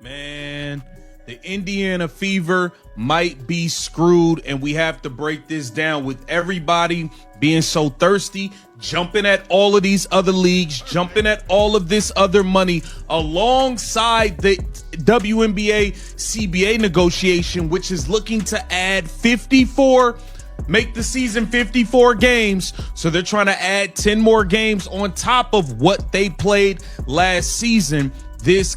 Man, the Indiana Fever might be screwed, and we have to break this down with everybody being so thirsty, jumping at all of these other leagues, jumping at all of this other money alongside the WNBA CBA negotiation, which is looking to add 54, make the season 54 games. So they're trying to add 10 more games on top of what they played last season. This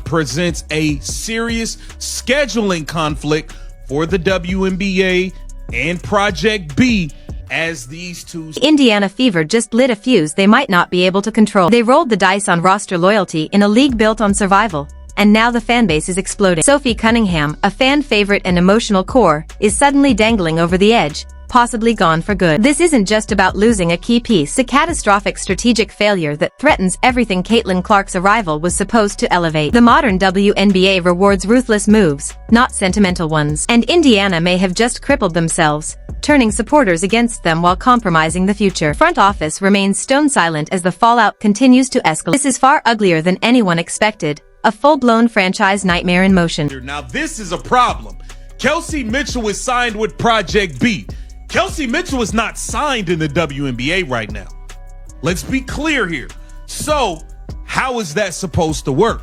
presents a serious scheduling conflict for the WNBA and Project B, as these two... Indiana Fever just lit a fuse they might not be able to control. They rolled the dice on roster loyalty in a league built on survival, and now the fanbase is exploding. Sophie Cunningham, a fan favorite and emotional core, is suddenly dangling over the edge, possibly gone for good. This isn't just about losing a key piece, a catastrophic strategic failure that threatens everything Caitlin Clark's arrival was supposed to elevate. The modern WNBA rewards ruthless moves, not sentimental ones. And Indiana may have just crippled themselves, turning supporters against them while compromising the future. Front office remains stone silent as the fallout continues to escalate. This is far uglier than anyone expected, a full-blown franchise nightmare in motion. Now this is a problem. Kelsey Mitchell is signed with Project B. Kelsey Mitchell is not signed in the WNBA right now. Let's be clear here. So, how is that supposed to work?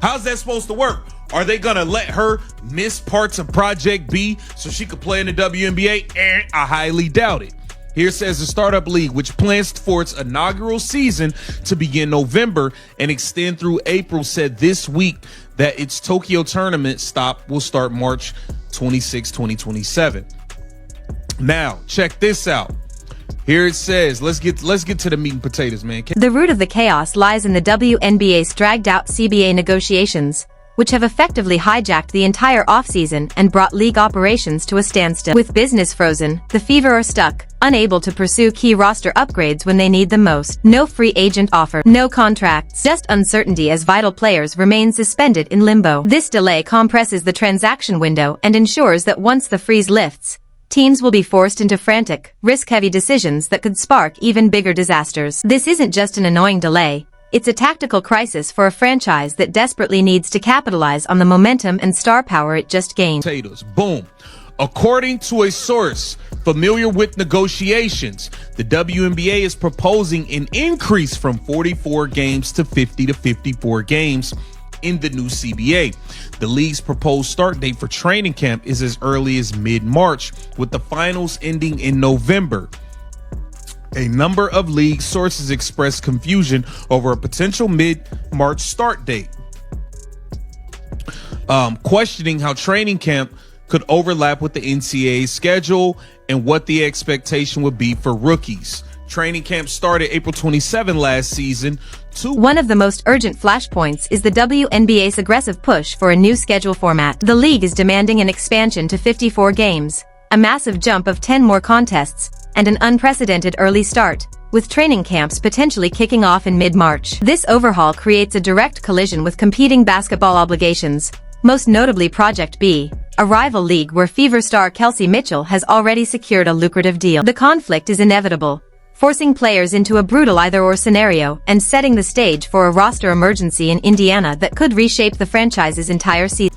How's that supposed to work? Are they going to let her miss parts of Project B so she could play in the WNBA? I highly doubt it. Here says the startup league, which plans for its inaugural season to begin November and extend through April, said this week that its Tokyo tournament stop will start March 26, 2027. Now, check this out. Here it says, let's get to the meat and potatoes, man. The root of the chaos lies in the WNBA's dragged-out CBA negotiations, which have effectively hijacked the entire offseason and brought league operations to a standstill. With business frozen, the Fever are stuck, unable to pursue key roster upgrades when they need them most. No free agent offer, no contracts, just uncertainty as vital players remain suspended in limbo. This delay compresses the transaction window and ensures that once the freeze lifts, teams will be forced into frantic, risk-heavy decisions that could spark even bigger disasters. This isn't just an annoying delay. It's a tactical crisis for a franchise that desperately needs to capitalize on the momentum and star power it just gained. Potatoes. Boom. According to a source familiar with negotiations, the WNBA is proposing an increase from 44 games to 50 to 54 games in the new CBA. The league's proposed start date for training camp is as early as mid-March, with the finals ending in November. A number of league sources expressed confusion over a potential mid-March start date, questioning how training camp could overlap with the NCAA schedule and what the expectation would be for rookies. Training camp started April 27 last season. One of the most urgent flashpoints is the WNBA's aggressive push for a new schedule format. The league is demanding an expansion to 54 games, a massive jump of 10 more contests, and an unprecedented early start, with training camps potentially kicking off in mid-March. This overhaul creates a direct collision with competing basketball obligations, most notably Project B, a rival league where Fever star Kelsey Mitchell has already secured a lucrative deal. The conflict is inevitable, forcing players into a brutal either-or scenario and setting the stage for a roster emergency in Indiana that could reshape the franchise's entire season.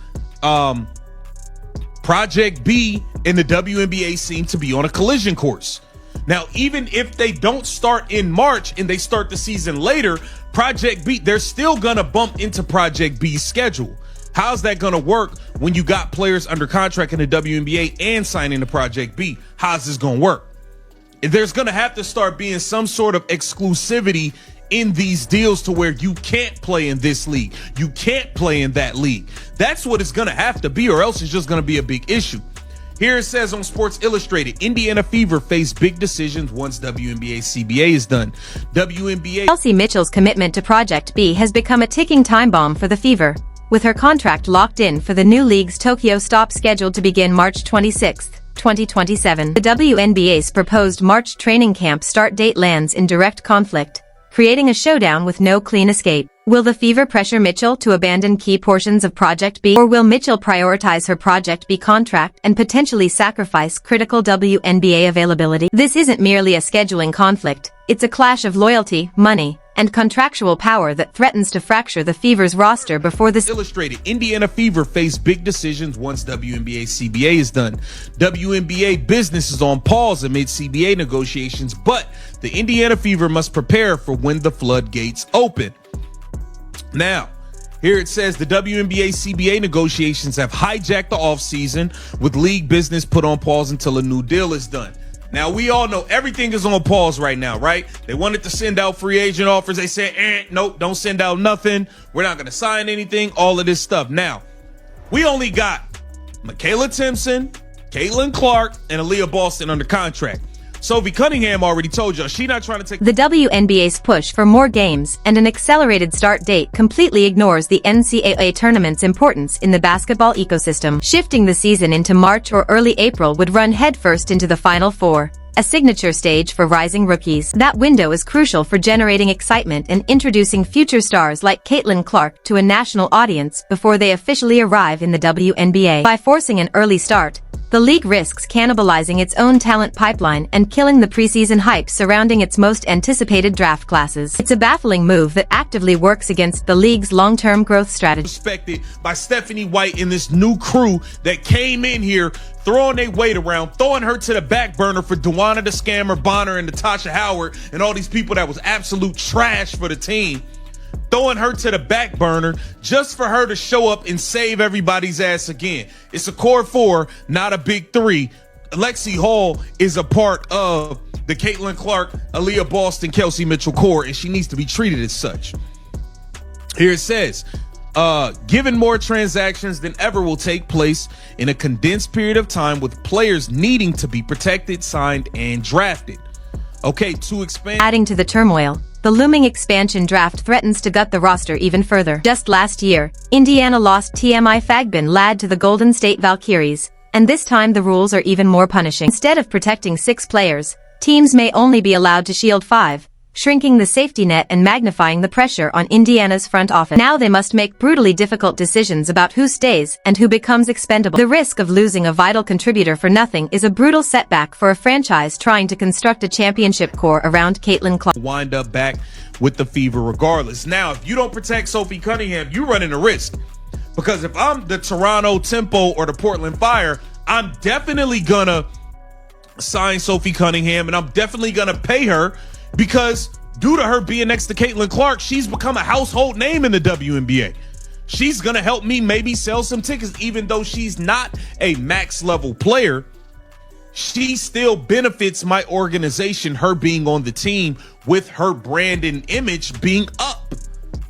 Project B and the WNBA seem to be on a collision course. Now, even if they don't start in March and they start the season later, Project B, they're still gonna bump into Project B's schedule. How's that gonna work when you got players under contract in the WNBA and signing to Project B? How's this gonna work? There's going to have to start being some sort of exclusivity in these deals to where you can't play in this league. You can't play in that league. That's what it's going to have to be, or else it's just going to be a big issue. Here it says on Sports Illustrated, Indiana Fever face big decisions once WNBA CBA is done. Kelsey Mitchell's commitment to Project B has become a ticking time bomb for the Fever, with her contract locked in for the new league's Tokyo stop scheduled to begin March 26, 2027. The WNBA's proposed March training camp start date lands in direct conflict, creating a showdown with no clean escape. Will the Fever pressure Mitchell to abandon key portions of Project B, or will Mitchell prioritize her Project B contract and potentially sacrifice critical WNBA availability? This isn't merely a scheduling conflict, it's a clash of loyalty, money, and contractual power that threatens to fracture the Fever's roster before the Illustrated, Indiana Fever face big decisions once WNBA CBA is done. WNBA business is on pause amid CBA negotiations, but the Indiana Fever must prepare for when the floodgates open. Now, here it says the WNBA CBA negotiations have hijacked the offseason with league business put on pause until a new deal is done. Now, we all know everything is on pause right now, right? They wanted to send out free agent offers. They said, nope, don't send out nothing. We're not going to sign anything, all of this stuff. Now, we only got Michaela Timpson, Caitlin Clark, and Aaliyah Boston under contract. Sophie Cunningham already told y'all she's not trying to take the WNBA's push for more games and an accelerated start date completely ignores the NCAA tournament's importance in the basketball ecosystem. Shifting the season into March or early April would run headfirst into the Final Four, a signature stage for rising rookies. That window is crucial for generating excitement and introducing future stars like Caitlin Clark to a national audience before they officially arrive in the WNBA. By forcing an early start, the league risks cannibalizing its own talent pipeline and killing the preseason hype surrounding its most anticipated draft classes. It's a baffling move that actively works against the league's long-term growth strategy. Respected by Stephanie White and this new crew that came in here throwing their weight around, throwing her to the back burner for Dewana the Scammer, Bonner, and Natasha Howard, and all these people that was absolute trash for the team. Throwing her to the back burner just for her to show up and save everybody's ass again. It's a core four, not a big three. Lexi Hall is a part of the Caitlin Clark, Aaliyah Boston, Kelsey Mitchell core, and she needs to be treated as such. Here it says, given more transactions than ever will take place in a condensed period of time with players needing to be protected, signed, and drafted. Okay, to expand. Adding to the turmoil, the looming expansion draft threatens to gut the roster even further. Just last year, Indiana lost TMI Fagbin Ladd to the Golden State Valkyries, and this time the rules are even more punishing. Instead of protecting 6 players, teams may only be allowed to shield 5, shrinking the safety net and magnifying the pressure on Indiana's front office. Now they must make brutally difficult decisions about who stays and who becomes expendable. The risk of losing a vital contributor for nothing is a brutal setback for a franchise trying to construct a championship core around Caitlin Clark. Wind up back with the Fever regardless. Now, if you don't protect Sophie Cunningham, you're running a risk. Because if I'm the Toronto Tempo or the Portland Fire, I'm definitely gonna sign Sophie Cunningham and I'm definitely gonna pay her, because due to her being next to Caitlin Clark, she's become a household name in the WNBA. She's going to help me maybe sell some tickets, even though she's not a max level player. She still benefits my organization, her being on the team with her brand and image being up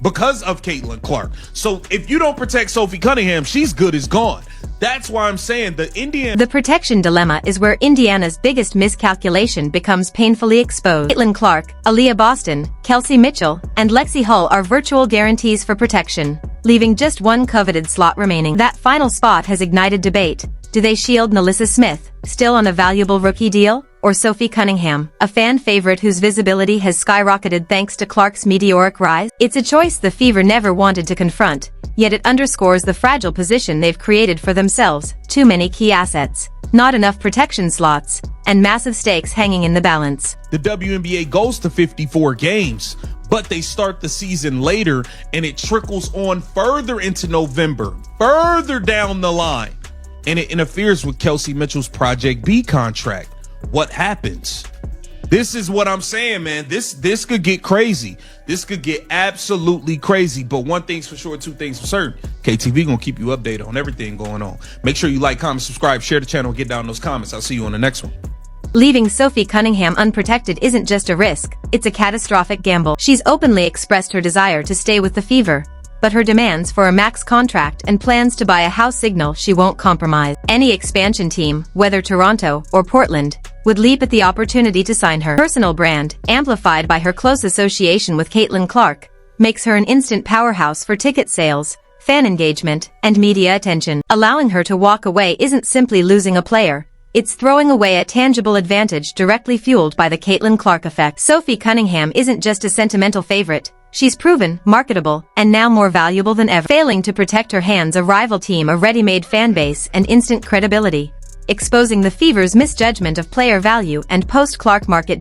because of Caitlin Clark. So if you don't protect Sophie Cunningham, she's good as gone. That's why I'm saying the protection dilemma is where Indiana's biggest miscalculation becomes painfully exposed. Caitlin Clark, Aaliyah Boston, Kelsey Mitchell, and Lexi Hull are virtual guarantees for protection, leaving just one coveted slot remaining. That final spot has ignited debate. Do they shield Nalissa Smith, still on a valuable rookie deal, or Sophie Cunningham, a fan favorite whose visibility has skyrocketed thanks to Clark's meteoric rise? It's a choice the Fever never wanted to confront, yet it underscores the fragile position they've created for themselves: too many key assets, not enough protection slots, and massive stakes hanging in the balance. The WNBA goes to 54 games, but they start the season later and it trickles on further into November, further down the line, and it interferes with Kelsey Mitchell's Project B contract. What happens? This is what I'm saying, man. This could get crazy. This could get absolutely crazy. But one thing's for sure, two things for certain. KTV gonna keep you updated on everything going on. Make sure you like, comment, subscribe, share the channel, get down in those comments. I'll see you on the next one. Leaving Sophie Cunningham unprotected isn't just a risk, it's a catastrophic gamble. She's openly expressed her desire to stay with the Fever, but her demands for a max contract and plans to buy a house signal she won't compromise. Any expansion team, whether Toronto or Portland, would leap at the opportunity to sign her. Personal brand, amplified by her close association with Caitlin Clark, makes her an instant powerhouse for ticket sales, fan engagement, and media attention. Allowing her to walk away isn't simply losing a player, it's throwing away a tangible advantage directly fueled by the Caitlin Clark effect. Sophie Cunningham isn't just a sentimental favorite. She's proven, marketable, and now more valuable than ever. Failing to protect her hands a rival team a ready-made fanbase and instant credibility, exposing the Fever's misjudgment of player value and post-Clark market